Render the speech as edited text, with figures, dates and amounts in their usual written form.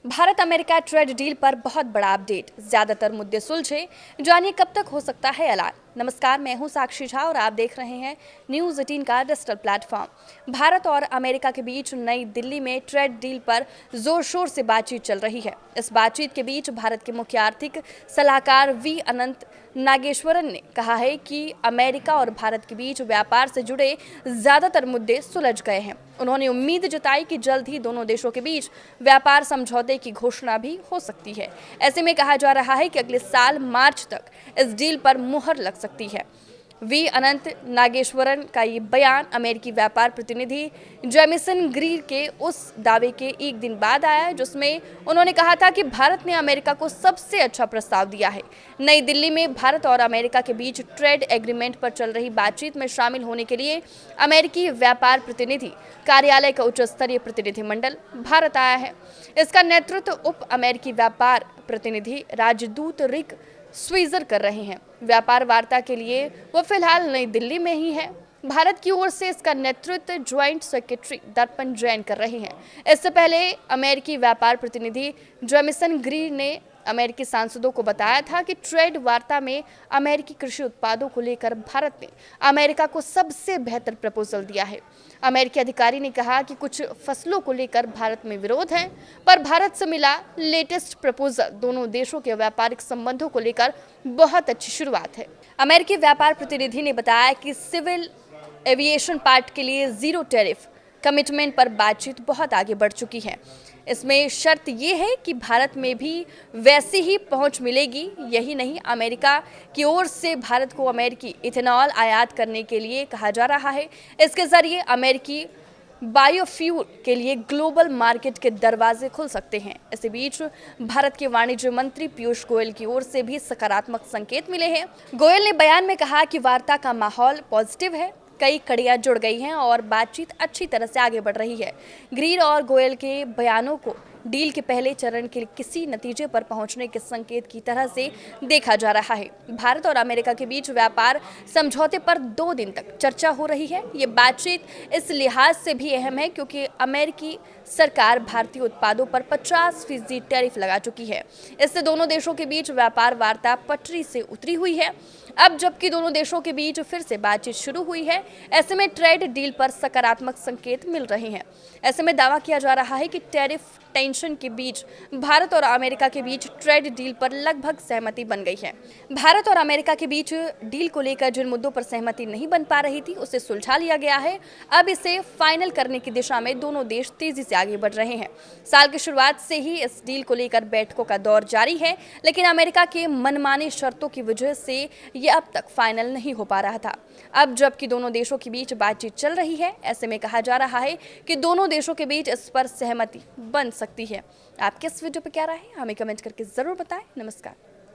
Bharat America trade deal पर बहुत बड़ा अपडेट, ज्यादातर मुद्दे सुलझे। जानिए कब तक हो सकता है ऐलान। नमस्कार, मैं हूं साक्षी झा और आप देख रहे हैं न्यूज़ 18 का डिजिटल प्लेटफॉर्म। भारत और अमेरिका के बीच नई दिल्ली में ट्रेड डील पर जोर शोर से बातचीत चल रही है। इस बातचीत के बीच भारत के मुख्य आर्थिक सलाहकार वी अनंत नागेश्वरन ने कहा है कि अमेरिका और भारत के बीच व्यापार से जुड़े ज्यादातर मुद्दे सुलझ गए हैं। उन्होंने उम्मीद जताई कि जल्द ही दोनों देशों के बीच व्यापार समझौते की घोषणा भी हो सकती है। ऐसे में कहा जा रहा है कि अगले साल मार्च तक इस डील पर मुहर लग सकती है। वी अनंत नागेश्वरन का ये बयान अमेरिकी व्यापार प्रतिनिधि जेमिसन ग्रीर के उस दावे के एक दिन बाद आया जिसमें उन्होंने कहा था कि भारत ने अमेरिका को सबसे अच्छा प्रस्ताव दिया है। नई दिल्ली में भारत और अमेरिका के बीच ट्रेड एग्रीमेंट पर चल रही बातचीत में शामिल होने के लिए अमेरिकी व्यापार प्रतिनिधि कार्यालय का उच्च स्तरीय प्रतिनिधिमंडल भारत आया है। इसका नेतृत्व उप अमेरिकी व्यापार प्रतिनिधि राजदूत रिक स्वीजर कर रहे हैं। व्यापार वार्ता के लिए वो फिलहाल नई दिल्ली में ही है। भारत की ओर से इसका नेतृत्व ज्वाइंट सेक्रेटरी दर्पण जैन कर रहे हैं। इससे पहले अमेरिकी व्यापार प्रतिनिधि जेमिसन ग्रीर ने अमेरिकी सांसदों को बताया था कि ट्रेड वार्ता में अमेरिकी कृषि उत्पादों को लेकर भारत ने अमेरिका को सबसे बेहतर प्रपोजल दिया है। अमेरिकी अधिकारी ने कहा कि कुछ फसलों को लेकर भारत में विरोध है, पर भारत से मिला लेटेस्ट प्रपोजल दोनों देशों के व्यापारिक संबंधों को लेकर बहुत अच्छी शुरुआत है। अमेरिकी व्यापार प्रतिनिधि ने बताया कि सिविल एविएशन पार्ट के लिए जीरो टैरिफ कमिटमेंट पर बातचीत बहुत आगे बढ़ चुकी है। इसमें शर्त ये है कि भारत में भी वैसी ही पहुंच मिलेगी। यही नहीं, अमेरिका की ओर से भारत को अमेरिकी इथेनॉल आयात करने के लिए कहा जा रहा है। इसके जरिए अमेरिकी बायोफ्यूल के लिए ग्लोबल मार्केट के दरवाजे खुल सकते हैं। इसी बीच भारत के वाणिज्य मंत्री पीयूष गोयल की ओर से भी सकारात्मक संकेत मिले हैं। गोयल ने बयान में कहा कि वार्ता का माहौल पॉजिटिव है, कई कड़ियां जुड़ गई हैं और बातचीत अच्छी तरह से आगे बढ़ रही है। ग्रीर और गोयल के बयानों को डील के पहले चरण के किसी नतीजे पर पहुंचने के संकेत की तरह से देखा जा रहा है। भारत और अमेरिका के बीच व्यापार समझौते पर 2 दिन तक चर्चा हो रही है। ये बातचीत इस लिहाज से भी अहम है क्योंकि अमेरिकी सरकार भारतीय उत्पादों पर 50% टैरिफ लगा चुकी है। इससे दोनों देशों के बीच व्यापार वार्ता पटरी से उतरी हुई है। अब जबकि दोनों देशों के बीच फिर से बातचीत शुरू हुई है, ऐसे में ट्रेड डील पर सकारात्मक संकेत मिल रहे हैं। ऐसे में दावा किया जा रहा है कि टैरिफ टेंशन के बीच भारत और अमेरिका के बीच ट्रेड डील पर लगभग सहमति बन गई है। भारत और अमेरिका के बीच डील को लेकर जिन मुद्दों पर सहमति नहीं बन पा रही थी उसे सुलझा लिया गया है। अब इसे फाइनल करने की दिशा में दोनों देश तेजी से आगे बढ़ रहे हैं। साल की शुरुआत से ही इस डील को लेकर बैठकों का दौर जारी है, लेकिन अमेरिका के मनमानी शर्तों की वजह से ये अब तक फाइनल नहीं हो पा रहा था। अब जबकि दोनों देशों के बीच बातचीत चल रही है, ऐसे में कहा जा रहा है कि दोनों देशों के बीच इस पर सहमति बन सकती है। आपके इस वीडियो पर क्या राय है, हमें कमेंट करके जरूर बताएं। नमस्कार।